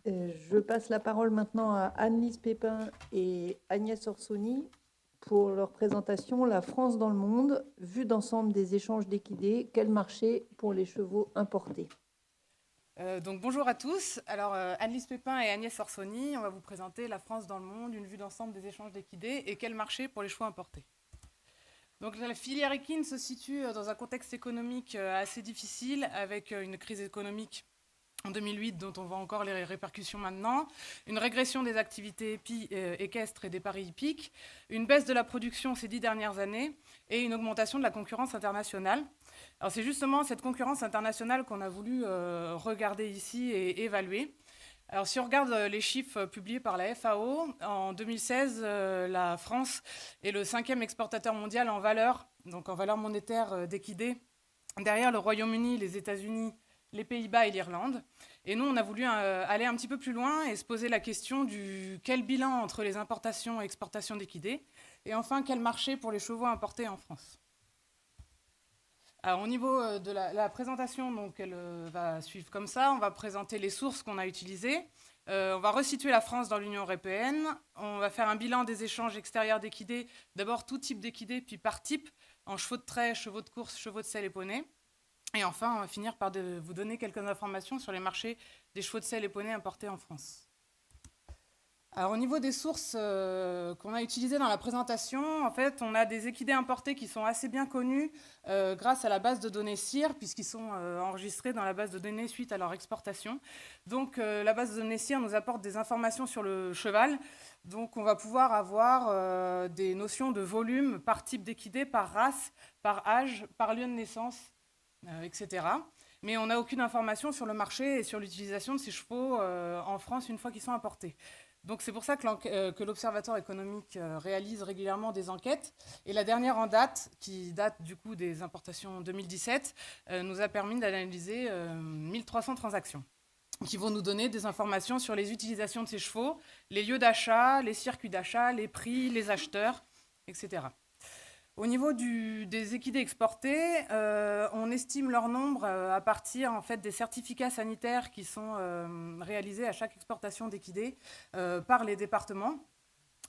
Je passe la parole maintenant à Anne-Lise Pépin et Agnès Orsoni pour leur présentation La France dans le monde, vue d'ensemble des échanges d'équidés, quel marché pour les chevaux importés. Donc bonjour à tous. Alors Annelise Pépin et Agnès Orsoni, on va vous présenter La France dans le monde, une vue d'ensemble des échanges d'équidés et quel marché pour les chevaux importés. Donc la filière équine se situe dans un contexte économique assez difficile avec une crise économique en 2008 dont on voit encore les répercussions maintenant, une régression des activités équestres et des paris hippiques, une baisse de la production ces 10 dernières années et une augmentation de la concurrence internationale. Alors c'est justement cette concurrence internationale qu'on a voulu regarder ici et évaluer. Alors si on regarde les chiffres publiés par la FAO, en 2016, la France est le 5e exportateur mondial en valeur, donc en valeur monétaire d'équidés, derrière le Royaume-Uni, les États-Unis, les Pays-Bas et l'Irlande. Et nous, on a voulu aller un petit peu plus loin et se poser la question du quel bilan entre les importations et exportations d'équidés, et enfin quel marché pour les chevaux importés en France. Alors, au niveau de la présentation, donc, elle va suivre comme ça. On va présenter les sources qu'on a utilisées. On va resituer la France dans l'Union européenne. On va faire un bilan des échanges extérieurs d'équidés. D'abord, tout type d'équidés, puis par type, en chevaux de trait, chevaux de course, chevaux de selle et poneys. Et enfin, on va finir par vous donner quelques informations sur les marchés des chevaux de selle et poneys importés en France. Alors, au niveau des sources qu'on a utilisées dans la présentation, en fait, on a des équidés importés qui sont assez bien connus grâce à la base de données CIR, puisqu'ils sont enregistrés dans la base de données suite à leur exportation. Donc, la base de données CIR nous apporte des informations sur le cheval. Donc, on va pouvoir avoir des notions de volume par type d'équidé, par race, par âge, par lieu de naissance, etc. Mais on n'a aucune information sur le marché et sur l'utilisation de ces chevaux en France une fois qu'ils sont importés. Donc c'est pour ça que l'Observatoire économique réalise régulièrement des enquêtes. Et la dernière en date, qui date du coup des importations 2017, nous a permis d'analyser 1300 transactions qui vont nous donner des informations sur les utilisations de ces chevaux, les lieux d'achat, les circuits d'achat, les prix, les acheteurs, etc. Au niveau des équidés exportés, on estime leur nombre à partir en fait, des certificats sanitaires qui sont réalisés à chaque exportation d'équidés par les départements.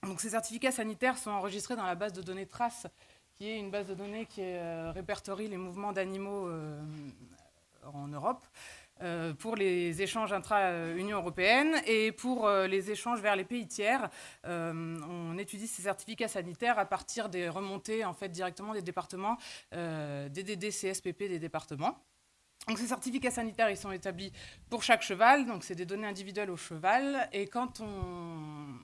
Donc, ces certificats sanitaires sont enregistrés dans la base de données TRACE, qui est une base de données qui répertorie les mouvements d'animaux en Europe. Pour les échanges intra-Union européenne et pour les échanges vers les pays tiers, on étudie ces certificats sanitaires à partir des remontées en fait, directement des départements, des DD-CSPP des départements. Donc ces certificats sanitaires, ils sont établis pour chaque cheval, donc c'est des données individuelles au cheval, et quand on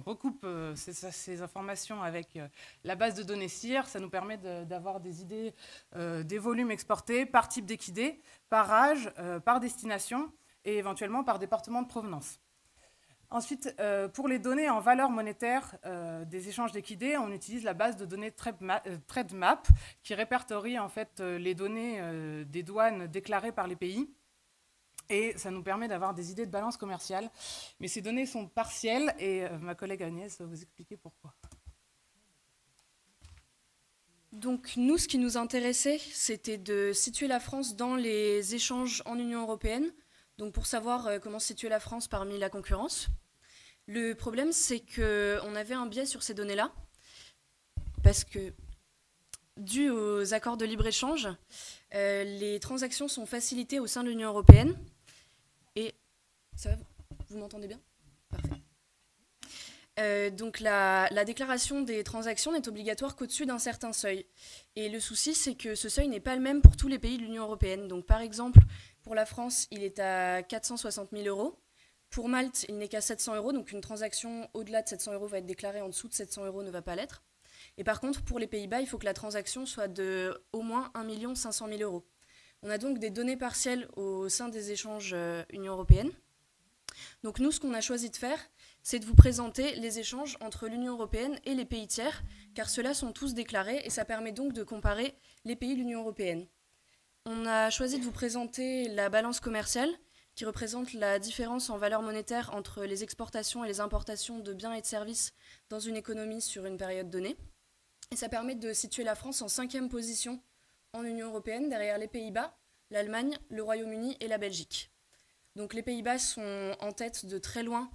recoupe ces informations avec la base de données CIR, ça nous permet d'avoir des idées des volumes exportés par type d'équidé, par âge, par destination et éventuellement par département de provenance. Ensuite, pour les données en valeur monétaire des échanges d'équidés, on utilise la base de données TradeMap qui répertorie en fait les données des douanes déclarées par les pays. Et ça nous permet d'avoir des idées de balance commerciale. Mais ces données sont partielles et ma collègue Agnès va vous expliquer pourquoi. Donc nous, ce qui nous intéressait, c'était de situer la France dans les échanges en Union européenne, donc pour savoir comment situer la France parmi la concurrence. Le problème, c'est qu'on avait un biais sur ces données-là, parce que, dû aux accords de libre-échange, les transactions sont facilitées au sein de l'Union européenne. Et ça va, vous m'entendez bien ? Parfait. Donc la déclaration des transactions n'est obligatoire qu'au-dessus d'un certain seuil. Et le souci, c'est que ce seuil n'est pas le même pour tous les pays de l'Union européenne. Donc par exemple, pour la France, il est à 460 000 euros. Pour Malte, il n'est qu'à 700 euros. Donc une transaction au-delà de 700 euros va être déclarée, en dessous de 700 euros ne va pas l'être. Et par contre, pour les Pays-Bas, il faut que la transaction soit de au moins 1 500 000 euros. On a donc des données partielles au sein des échanges Union européenne. Donc nous, ce qu'on a choisi de faire, c'est de vous présenter les échanges entre l'Union européenne et les pays tiers, car ceux-là sont tous déclarés et ça permet donc de comparer les pays de l'Union européenne. On a choisi de vous présenter la balance commerciale, qui représente la différence en valeur monétaire entre les exportations et les importations de biens et de services dans une économie sur une période donnée. Et ça permet de situer la France en 5e position en Union européenne, derrière les Pays-Bas, l'Allemagne, le Royaume-Uni et la Belgique. Donc les Pays-Bas sont en tête de très loin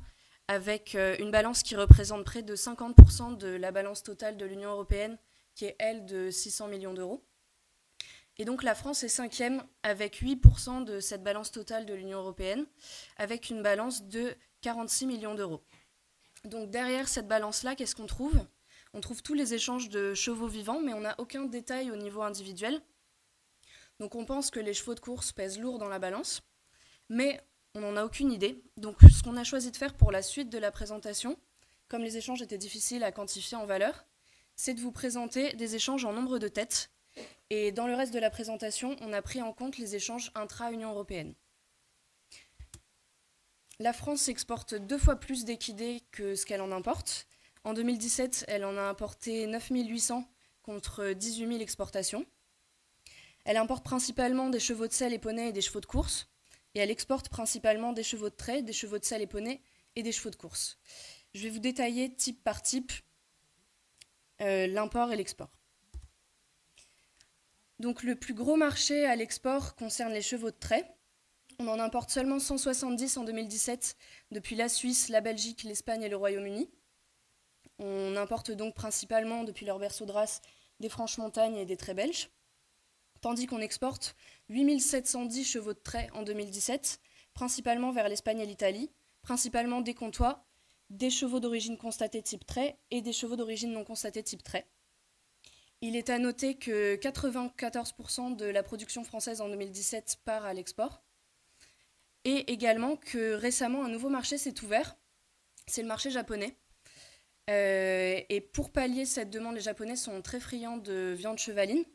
avec une balance qui représente près de 50% de la balance totale de l'Union européenne, qui est, elle, de 600 millions d'euros. Et donc la France est cinquième avec 8% de cette balance totale de l'Union européenne, avec une balance de 46 millions d'euros. Donc derrière cette balance-là, qu'est-ce qu'on trouve ? On trouve tous les échanges de chevaux vivants, mais on n'a aucun détail au niveau individuel. Donc on pense que les chevaux de course pèsent lourd dans la balance, mais on n'en a aucune idée. Donc ce qu'on a choisi de faire pour la suite de la présentation, comme les échanges étaient difficiles à quantifier en valeur, c'est de vous présenter des échanges en nombre de têtes. Et dans le reste de la présentation, on a pris en compte les échanges intra-Union européenne. La France exporte 2 fois plus d'équidés que ce qu'elle en importe. En 2017, elle en a importé 9 800 contre 18 000 exportations. Elle importe principalement des chevaux de selle et poneys et des chevaux de course. Et elle exporte principalement des chevaux de trait, des chevaux de selle et poneys et des chevaux de course. Je vais vous détailler type par type l'import et l'export. Donc le plus gros marché à l'export concerne les chevaux de trait. On en importe seulement 170 en 2017 depuis la Suisse, la Belgique, l'Espagne et le Royaume-Uni. On importe donc principalement depuis leur berceau de race des Franches-Montagnes et des traits belges. Tandis qu'on exporte 8710 chevaux de trait en 2017, principalement vers l'Espagne et l'Italie, principalement des comtois, des chevaux d'origine constatée type trait et des chevaux d'origine non constatée type trait. Il est à noter que 94% de la production française en 2017 part à l'export. Et également que récemment, un nouveau marché s'est ouvert, c'est le marché japonais. Et pour pallier cette demande, les Japonais sont très friands de viande chevaline.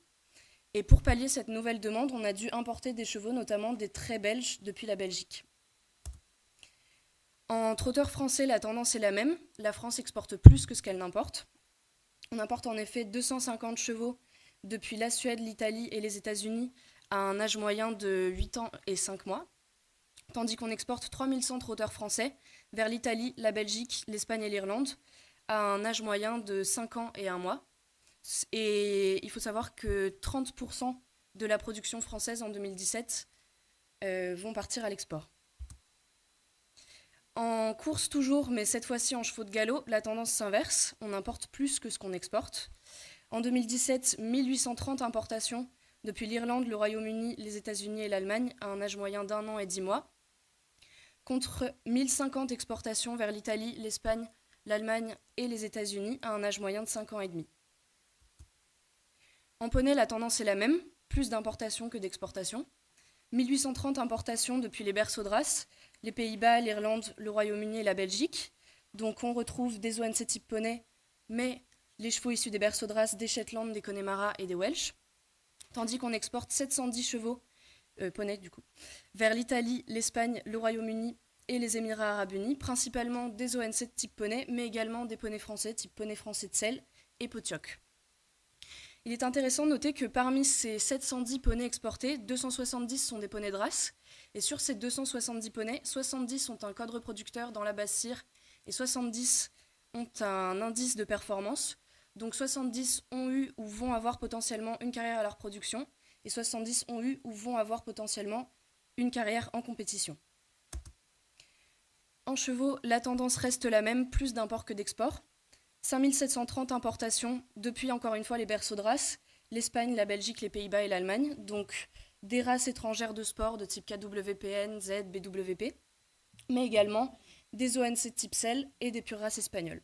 Et pour pallier cette nouvelle demande, on a dû importer des chevaux, notamment des traits belges, depuis la Belgique. En trotteur français, la tendance est la même. La France exporte plus que ce qu'elle n'importe. On importe en effet 250 chevaux depuis la Suède, l'Italie et les États-Unis à un âge moyen de 8 ans et 5 mois, tandis qu'on exporte 3100 trotteurs français vers l'Italie, la Belgique, l'Espagne et l'Irlande à un âge moyen de 5 ans et 1 mois. Et il faut savoir que 30% de la production française en 2017 vont partir à l'export. En course toujours, mais cette fois-ci en chevaux de galop, la tendance s'inverse. On importe plus que ce qu'on exporte. En 2017, 1830 importations depuis l'Irlande, le Royaume-Uni, les États-Unis et l'Allemagne à un âge moyen d'1 an et 10 mois, contre 1050 exportations vers l'Italie, l'Espagne, l'Allemagne et les États-Unis à un âge moyen de 5 ans et demi. En poney, la tendance est la même, plus d'importations que d'exportations. 1830 importations depuis les berceaux de race, les Pays-Bas, l'Irlande, le Royaume-Uni et la Belgique. Donc on retrouve des ONC type poney, mais les chevaux issus des berceaux de race des Shetland, des Connemara et des Welsh. Tandis qu'on exporte 710 chevaux, poney du coup, vers l'Italie, l'Espagne, le Royaume-Uni et les Émirats arabes unis, principalement des ONC de type poney, mais également des poneys français type poney français de selle et potioc. Il est intéressant de noter que parmi ces 710 poneys exportés, 270 sont des poneys de race. Et sur ces 270 poneys, 70 ont un code reproducteur dans la base cire et 70 ont un indice de performance. Donc 70 ont eu ou vont avoir potentiellement une carrière à la reproduction et 70 ont eu ou vont avoir potentiellement une carrière en compétition. En chevaux, la tendance reste la même, plus d'import que d'export. 5730 importations depuis encore une fois les berceaux de race, l'Espagne, la Belgique, les Pays-Bas et l'Allemagne, donc des races étrangères de sport de type KWPN, Z, BWP, mais également des ONC de type selle et des pures races espagnoles.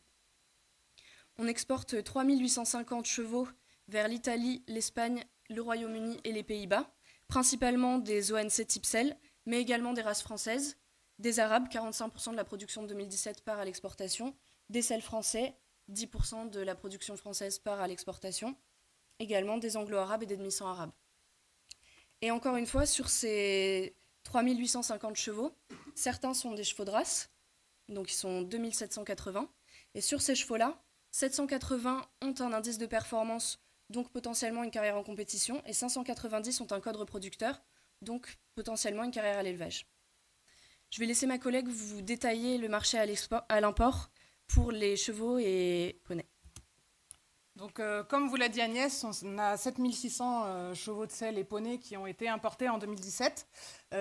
On exporte 3850 chevaux vers l'Italie, l'Espagne, le Royaume-Uni et les Pays-Bas, principalement des ONC type selle, mais également des races françaises, des Arabes, 45% de la production de 2017 part à l'exportation, des selles français, 10% de la production française part à l'exportation, également des anglo-arabes et des demi-sang arabes. Et encore une fois, sur ces 3850 chevaux, certains sont des chevaux de race, donc ils sont 2780, et sur ces chevaux-là, 780 ont un indice de performance, donc potentiellement une carrière en compétition, et 590 ont un code reproducteur, donc potentiellement une carrière à l'élevage. Je vais laisser ma collègue vous détailler le marché à l'import pour les chevaux et poneys. Donc, comme vous l'a dit Agnès, on a 7600 chevaux de selle et poneys qui ont été importés en 2017.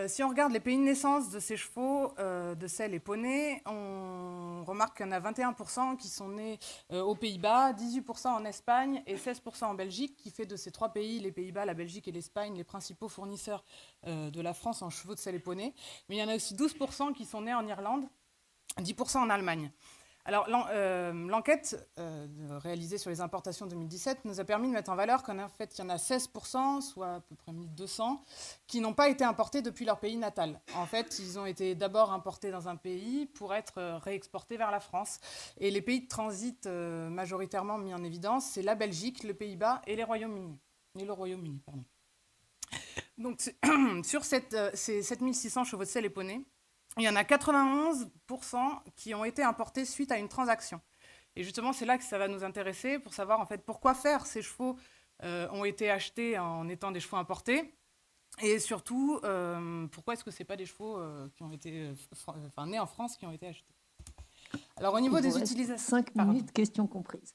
Si on regarde les pays de naissance de ces chevaux de selle et poneys, on remarque qu'il y en a 21% qui sont nés aux Pays-Bas, 18% en Espagne et 16% en Belgique, qui fait de ces trois pays, les Pays-Bas, la Belgique et l'Espagne, les principaux fournisseurs de la France en chevaux de selle et poneys. Mais il y en a aussi 12% qui sont nés en Irlande, 10% en Allemagne. Alors, l'enquête réalisée sur les importations 2017 nous a permis de mettre en valeur qu'en fait, il y en a 16%, soit à peu près 1200, qui n'ont pas été importés depuis leur pays natal. En fait, ils ont été d'abord importés dans un pays pour être réexportés vers la France. Et les pays de transit majoritairement mis en évidence, c'est la Belgique, le Pays-Bas et le Royaume-Uni. Donc, sur ces 7600 chevaux de selle et poneys, il y en a 91% qui ont été importés suite à une transaction. Et justement, c'est là que ça va nous intéresser pour savoir en fait pourquoi faire ces chevaux ont été achetés en étant des chevaux importés. Et surtout, pourquoi est-ce que ce n'est pas des chevaux qui ont été nés en France qui ont été achetés. Alors, au niveau des utilisations... 5 minutes, questions comprises.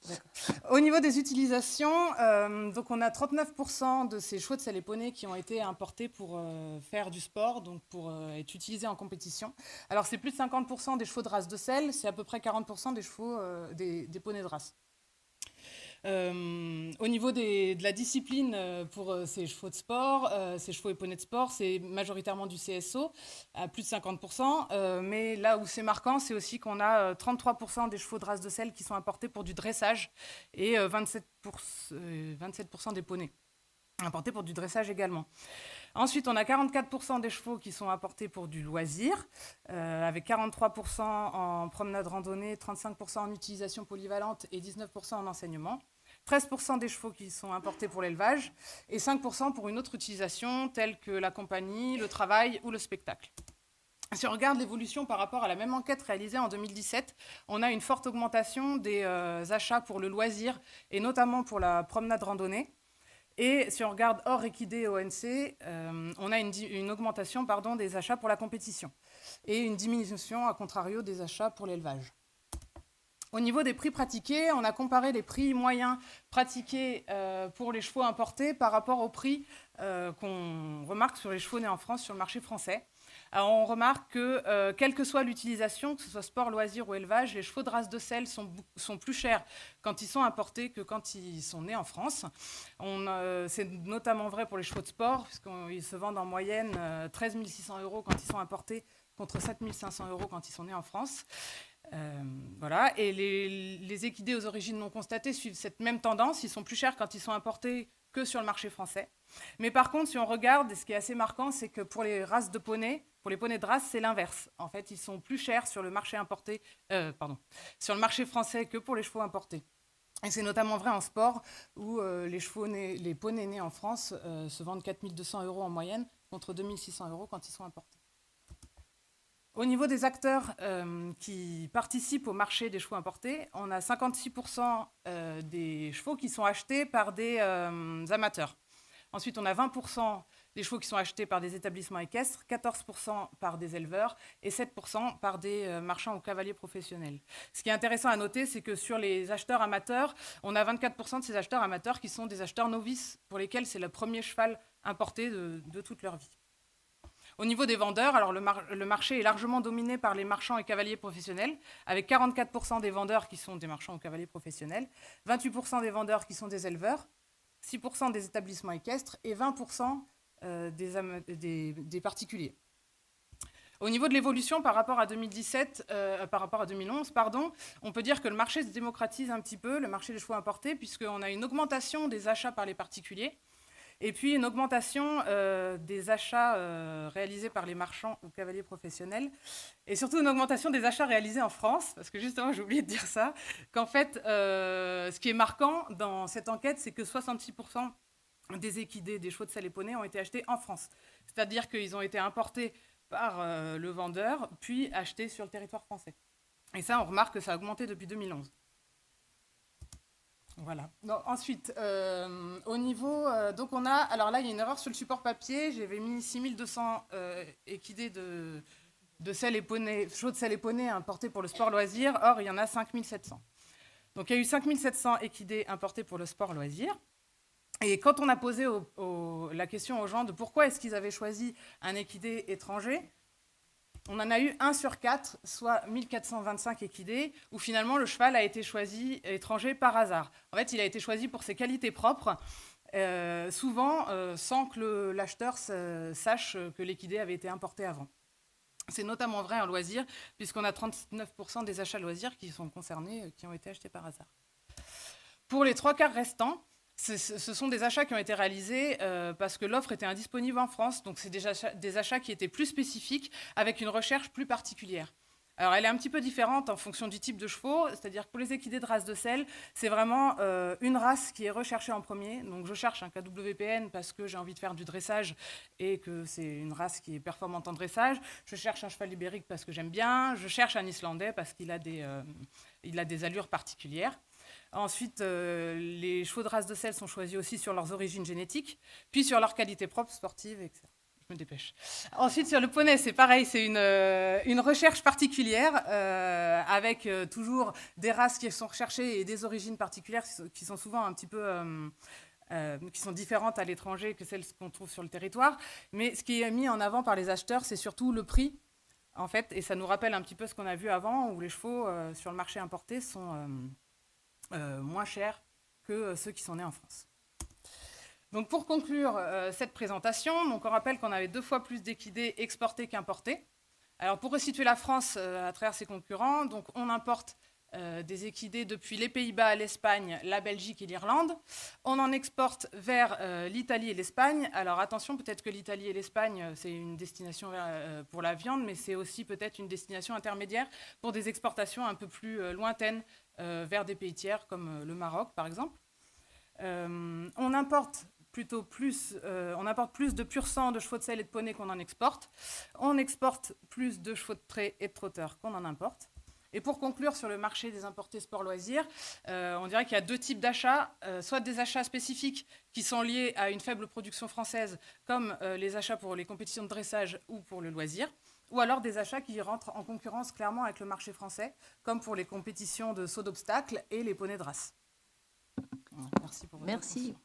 Au niveau des utilisations, donc on a 39% de ces chevaux de selle et poneys qui ont été importés pour faire du sport, donc pour être utilisés en compétition. Alors, c'est plus de 50% des chevaux de race de selle, c'est à peu près 40% des chevaux des poneys de race. Au niveau de la discipline pour ces chevaux de sport, ces chevaux et poneys de sport, c'est majoritairement du CSO, à plus de 50%. Mais là où c'est marquant, c'est aussi qu'on a 33% des chevaux de race de selle qui sont importés pour du dressage et 27% des poneys importés pour du dressage également. Ensuite, on a 44% des chevaux qui sont apportés pour du loisir, avec 43% en promenade randonnée, 35% en utilisation polyvalente et 19% en enseignement. 13% des chevaux qui sont importés pour l'élevage et 5% pour une autre utilisation telle que la compagnie, le travail ou le spectacle. Si on regarde l'évolution par rapport à la même enquête réalisée en 2017, on a une forte augmentation des achats pour le loisir et notamment pour la promenade randonnée. Et si on regarde hors équidé et ONC, on a une augmentation des achats pour la compétition et une diminution, à contrario, des achats pour l'élevage. Au niveau des prix pratiqués, on a comparé les prix moyens pratiqués pour les chevaux importés par rapport aux prix qu'on remarque sur les chevaux nés en France sur le marché français. Alors, on remarque que, quelle que soit l'utilisation, que ce soit sport, loisir ou élevage, les chevaux de race de selle sont plus chers quand ils sont importés que quand ils sont nés en France. C'est notamment vrai pour les chevaux de sport, puisqu'ils se vendent en moyenne 13 600 € quand ils sont importés, contre 7 500 € quand ils sont nés en France. Voilà. Et les équidés aux origines non constatées suivent cette même tendance. Ils sont plus chers quand ils sont importés que sur le marché français. Mais par contre, si on regarde, ce qui est assez marquant, c'est que pour les races de poneys, pour les poneys de race, c'est l'inverse. En fait, ils sont plus chers sur le marché sur le marché français que pour les chevaux importés. Et c'est notamment vrai en sport, où les poneys nés en France se vendent 4 200 € en moyenne, contre 2 600 € quand ils sont importés. Au niveau des acteurs qui participent au marché des chevaux importés, on a 56% des chevaux qui sont achetés par des amateurs. Ensuite, on a 20% des chevaux qui sont achetés par des établissements équestres, 14% par des éleveurs et 7% par des marchands ou cavaliers professionnels. Ce qui est intéressant à noter, c'est que sur les acheteurs amateurs, on a 24% de ces acheteurs amateurs qui sont des acheteurs novices, pour lesquels c'est le premier cheval importé de toute leur vie. Au niveau des vendeurs, alors le marché est largement dominé par les marchands et cavaliers professionnels, avec 44% des vendeurs qui sont des marchands ou cavaliers professionnels, 28% des vendeurs qui sont des éleveurs, 6% des établissements équestres et 20% des particuliers. Au niveau de l'évolution par rapport à 2011, on peut dire que le marché se démocratise un petit peu, le marché des chevaux importés, puisqu'on a une augmentation des achats par les particuliers, et puis une augmentation des achats réalisés par les marchands ou cavaliers professionnels, et surtout une augmentation des achats réalisés en France, parce que justement, j'ai oublié de dire ça, qu'en fait, ce qui est marquant dans cette enquête, c'est que 66% des équidés, des chevaux de selle et poneys ont été achetés en France. C'est-à-dire qu'ils ont été importés par le vendeur, puis achetés sur le territoire français. Et ça, on remarque que ça a augmenté depuis 2011. Voilà. Donc, ensuite, au niveau... donc on a... Alors là, il y a une erreur sur le support papier. J'avais mis 6200 équidés de selle et poneys, chevaux de selle et poneys importés pour le sport loisir. Or, il y en a 5700. Donc il y a eu 5700 équidés importés pour le sport loisir. Et quand on a posé la question aux gens de pourquoi est-ce qu'ils avaient choisi un équidé étranger, on en a eu 1 sur 4, soit 1425 équidés, où finalement le cheval a été choisi étranger par hasard. En fait, il a été choisi pour ses qualités propres, souvent sans que l'acheteur sache que l'équidé avait été importé avant. C'est notamment vrai en loisirs, puisqu'on a 39% des achats loisirs qui sont concernés, qui ont été achetés par hasard. Pour les 3/4 restants, ce sont des achats qui ont été réalisés parce que l'offre était indisponible en France. Donc, c'est des achats qui étaient plus spécifiques, avec une recherche plus particulière. Alors, elle est un petit peu différente en fonction du type de chevaux. C'est-à-dire que pour les équidés de race de selle, c'est vraiment une race qui est recherchée en premier. Donc, je cherche un KWPN parce que j'ai envie de faire du dressage et que c'est une race qui est performante en dressage. Je cherche un cheval ibérique parce que j'aime bien. Je cherche un islandais parce qu'il a des allures particulières. Ensuite, les chevaux de race de selle sont choisis aussi sur leurs origines génétiques, puis sur leurs qualités propres, sportives, etc. Je me dépêche. Ensuite, sur le poney, c'est pareil, c'est une recherche particulière, avec toujours des races qui sont recherchées et des origines particulières qui sont souvent un petit peu... qui sont différentes à l'étranger que celles qu'on trouve sur le territoire. Mais ce qui est mis en avant par les acheteurs, c'est surtout le prix, en fait, et ça nous rappelle un petit peu ce qu'on a vu avant, où les chevaux sur le marché importé sont... moins chers que ceux qui sont nés en France. Donc pour conclure cette présentation, donc on rappelle qu'on avait 2 fois plus d'équidés exportés qu'importés. Alors pour resituer la France à travers ses concurrents, donc on importe des équidés depuis les Pays-Bas, l'Espagne, la Belgique et l'Irlande. On en exporte vers l'Italie et l'Espagne. Alors attention, peut-être que l'Italie et l'Espagne, c'est une destination pour la viande, mais c'est aussi peut-être une destination intermédiaire pour des exportations un peu plus lointaines vers des pays tiers comme le Maroc, par exemple. On importe plus de pur sang de chevaux de selle et de poney qu'on en exporte. On exporte plus de chevaux de trait et de trotteurs qu'on en importe. Et pour conclure sur le marché des importés sport loisirs, on dirait qu'il y a 2 types d'achats, soit des achats spécifiques qui sont liés à une faible production française, comme les achats pour les compétitions de dressage ou pour le loisir, ou alors des achats qui rentrent en concurrence clairement avec le marché français, comme pour les compétitions de saut d'obstacles et les poneys de race. Merci pour votre attention.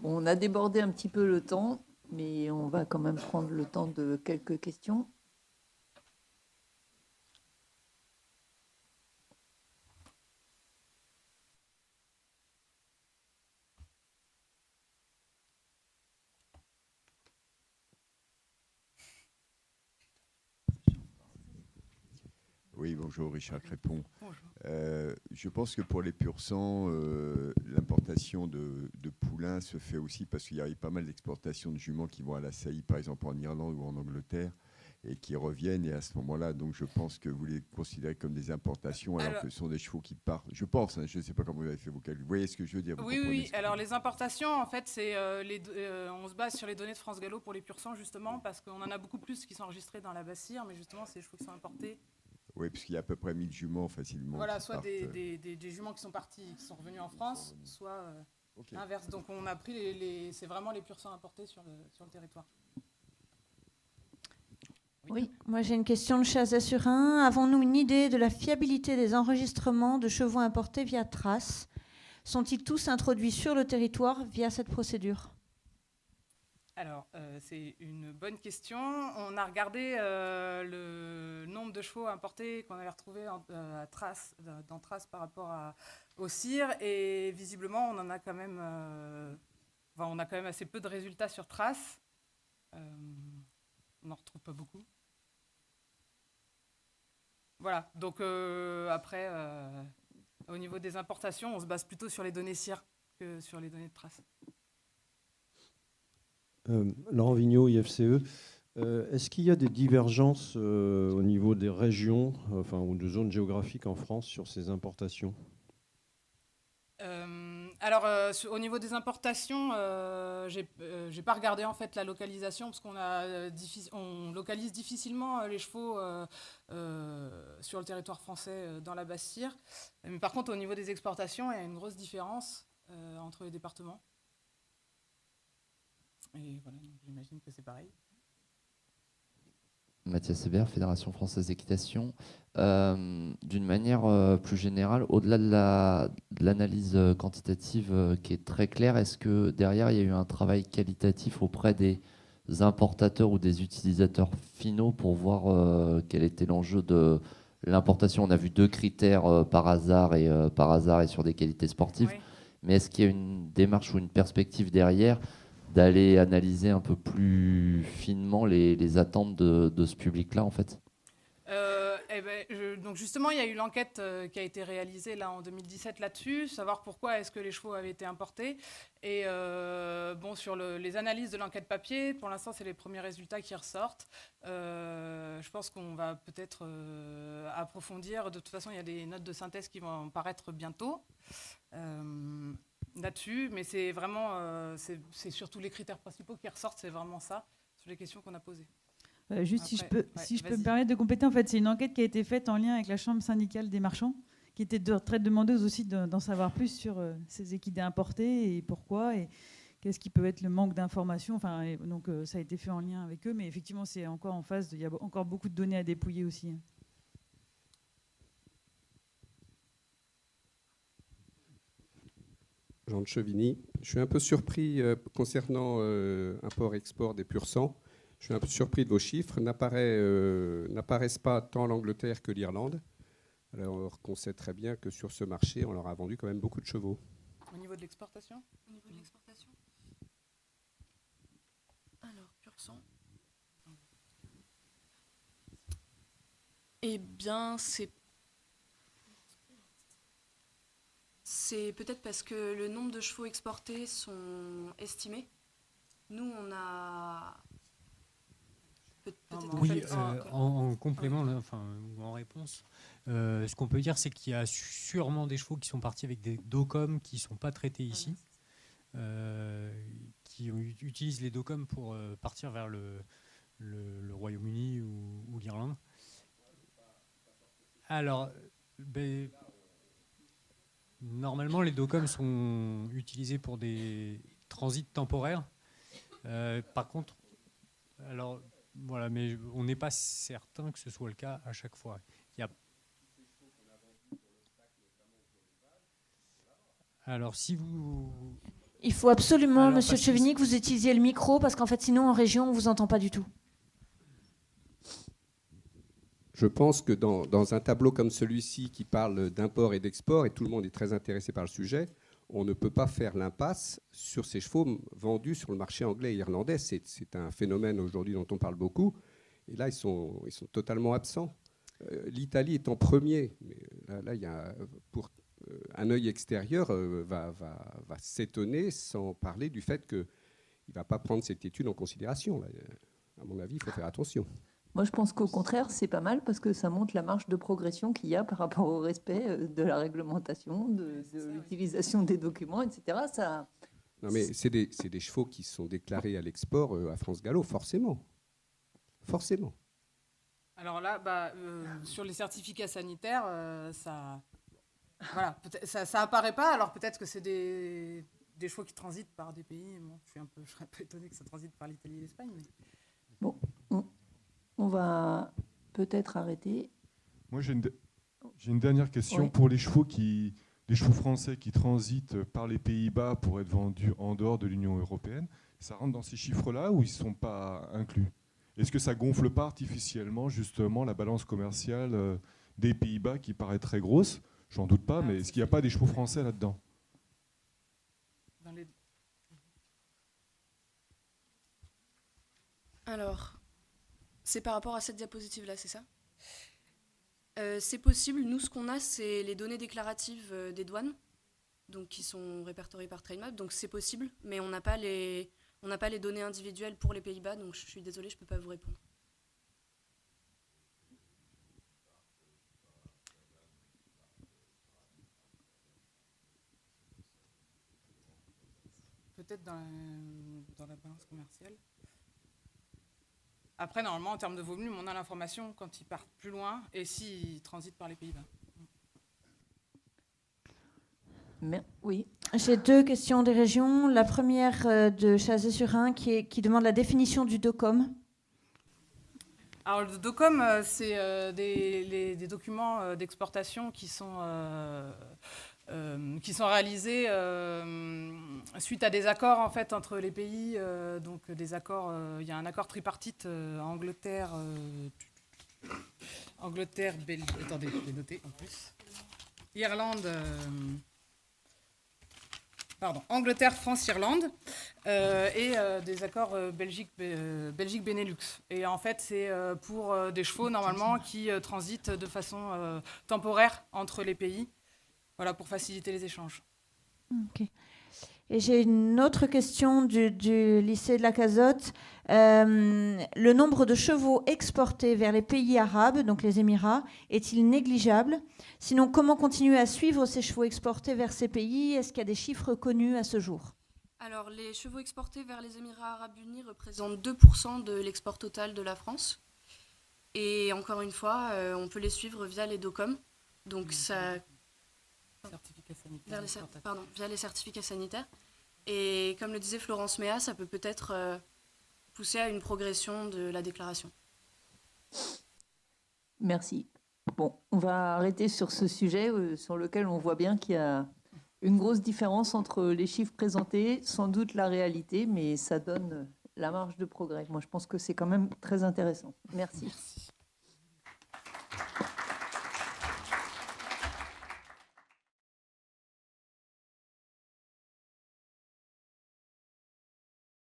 On a débordé un petit peu le temps, mais on va quand même prendre le temps de quelques questions. Oui, bonjour, Richard Crépon. Bonjour. Je pense que pour les pur sang, l'importation de poulains se fait aussi parce qu'il y a pas mal d'exportations de juments qui vont à la saillie, par exemple en Irlande ou en Angleterre, et qui reviennent. Et à ce moment-là, donc je pense que vous les considérez comme des importations, alors que ce sont des chevaux qui partent. Je pense, je ne sais pas comment vous avez fait vos calculs. Vous voyez ce que je veux dire? Oui. Alors les importations, en fait, c'est on se base sur les données de France Gallo pour les pur sang, justement, parce qu'on en a beaucoup plus qui sont enregistrés dans la Basse-Cire, mais justement, c'est les chevaux qui sont importés. Oui, puisqu'il y a à peu près 1000 juments facilement. Voilà, soit des juments qui sont partis, qui sont revenus en France, soit l'inverse. Donc on a pris c'est vraiment les pur sang importés sur le territoire. Oui, moi j'ai une question de Chazet-sur-Ain. Avons-nous une idée de la fiabilité des enregistrements de chevaux importés via trace? Sont-ils tous introduits sur le territoire via cette procédure? Alors, c'est une bonne question. On a regardé le nombre de chevaux importés qu'on avait retrouvés dans Trace par rapport au CIR, et visiblement, on a quand même assez peu de résultats sur Trace. On n'en retrouve pas beaucoup. Voilà, donc après, au niveau des importations, on se base plutôt sur les données CIR que sur les données de Trace. Laurent Vigneault, IFCE. Est-ce qu'il y a des divergences au niveau des régions, ou de zones géographiques en France sur ces importations? Alors, au niveau des importations, j'ai pas regardé en fait la localisation, parce on localise difficilement les chevaux sur le territoire français dans la Basse-Cire. Mais par contre, au niveau des exportations, il y a une grosse différence entre les départements. Et voilà, j'imagine que c'est pareil. Mathias Hébert, Fédération française d'équitation. D'une manière plus générale, au-delà de l'analyse quantitative qui est très claire, est-ce que derrière il y a eu un travail qualitatif auprès des importateurs ou des utilisateurs finaux pour voir quel était l'enjeu de l'importation? On a vu 2 critères par hasard et sur des qualités sportives. Oui. Mais est-ce qu'il y a une démarche ou une perspective derrière d'aller analyser un peu plus finement les attentes de ce public-là, en fait? Donc justement, il y a eu l'enquête qui a été réalisée là en 2017 là-dessus, savoir pourquoi est-ce que les chevaux avaient été importés. Et sur les analyses de l'enquête papier, pour l'instant, c'est les premiers résultats qui ressortent. Je pense qu'on va peut-être approfondir. De toute façon, il y a des notes de synthèse qui vont paraître bientôt là-dessus. Mais c'est vraiment, c'est surtout les critères principaux qui ressortent, c'est vraiment ça, sur les questions qu'on a posées. Si je peux me permettre de compléter, en fait, c'est une enquête qui a été faite en lien avec la Chambre syndicale des marchands, qui était très demandeuse aussi d'en savoir plus sur ces équidés importés et pourquoi, et qu'est-ce qui peut être le manque d'informations. Donc ça a été fait en lien avec eux, mais effectivement, c'est encore en phase, il y a encore beaucoup de données à dépouiller aussi. Jean de Chevigny. Je suis un peu surpris concernant import-export des pur sang. Je suis un peu surpris de vos chiffres. N'apparaissent pas tant l'Angleterre que l'Irlande, alors qu'on sait très bien que sur ce marché, on leur a vendu quand même beaucoup de chevaux. Au niveau de l'exportation ? Au niveau de l'exportation ? Alors, pur sang. Eh bien, c'est peut-être parce que le nombre de chevaux exportés sont estimés. Nous, on a... Oui, en complément, là, ou en réponse, ce qu'on peut dire, c'est qu'il y a sûrement des chevaux qui sont partis avec des DOCOM qui ne sont pas traités ici, qui utilisent les DOCOM pour partir vers le Royaume-Uni ou l'Irlande. Alors, normalement, les DOCOM sont utilisés pour des transits temporaires. Par contre, alors... Voilà, mais on n'est pas certain que ce soit le cas à chaque fois. Alors, si vous... Il faut absolument, Monsieur Chevigny, que vous utilisiez le micro, parce qu'en fait, sinon, en région, on ne vous entend pas du tout. Je pense que dans un tableau comme celui-ci qui parle d'import et d'export, et tout le monde est très intéressé par le sujet, on ne peut pas faire l'impasse sur ces chevaux vendus sur le marché anglais et irlandais. C'est un phénomène aujourd'hui dont on parle beaucoup. Et là, ils sont totalement absents. L'Italie est en premier. Mais là, il y a, pour un œil extérieur va s'étonner, sans parler du fait qu'il ne va pas prendre cette étude en considération. Là, à mon avis, il faut faire attention. Moi, je pense qu'au contraire, c'est pas mal parce que ça montre la marge de progression qu'il y a par rapport au respect de la réglementation, de l'utilisation des documents, etc. Non, mais c'est des chevaux qui sont déclarés à l'export à France Gallo, forcément. Forcément. Alors là, sur les certificats sanitaires, ça apparaît pas. Alors peut-être que c'est des chevaux qui transitent par des pays. Bon, je serais un peu étonné que ça transite par l'Italie et l'Espagne. Mais... Bon, on va peut-être arrêter. Moi, j'ai une dernière question. Oui. Pour les chevaux français qui transitent par les Pays-Bas pour être vendus en dehors de l'Union européenne, ça rentre dans ces chiffres-là ou ils ne sont pas inclus? Est-ce que ça gonfle pas artificiellement justement la balance commerciale des Pays-Bas qui paraît très grosse? J'en doute pas, mais est-ce qu'il n'y a pas des chevaux français là-dedans? Alors, c'est par rapport à cette diapositive-là, c'est ça? C'est possible. Nous, ce qu'on a, c'est les données déclaratives des douanes, donc qui sont répertoriées par Trainmap. Donc c'est possible, mais on n'a pas les données individuelles pour les Pays-Bas, donc je suis désolée, je ne peux pas vous répondre. Peut-être dans la balance commerciale. Après, normalement, en termes de volume, on a l'information quand ils partent plus loin et s'ils transitent par les Pays-Bas. Oui. J'ai 2 questions des régions. La première de Chazé-sur-Ain qui demande la définition du DOCOM. Alors, le DOCOM, c'est des documents d'exportation qui sont réalisés suite à des accords en fait, entre les pays. Donc, des accords, il y a un accord tripartite Angleterre, attendez, je l'ai noté en plus. Irlande, Angleterre, France, Irlande, et des accords Belgique-Benelux. Et en fait, c'est pour des chevaux, normalement, qui transitent de façon temporaire entre les pays, voilà, pour faciliter les échanges. Ok. Et j'ai une autre question du lycée de la Cazotte. Le nombre de chevaux exportés vers les pays arabes, donc les Émirats, est-il négligeable? Sinon, comment continuer à suivre ces chevaux exportés vers ces pays? Est-ce qu'il y a des chiffres connus à ce jour? Alors, les chevaux exportés vers les Émirats arabes unis représentent 2% de l'export total de la France. Et encore une fois, on peut les suivre via les DOCOM. Donc, ça... via les certificats sanitaires. Et comme le disait Florence Méa, ça peut peut-être pousser à une progression de la déclaration. Merci. Bon, on va arrêter sur ce sujet sur lequel on voit bien qu'il y a une grosse différence entre les chiffres présentés, sans doute la réalité, mais ça donne la marge de progrès. Moi, je pense que c'est quand même très intéressant. Merci.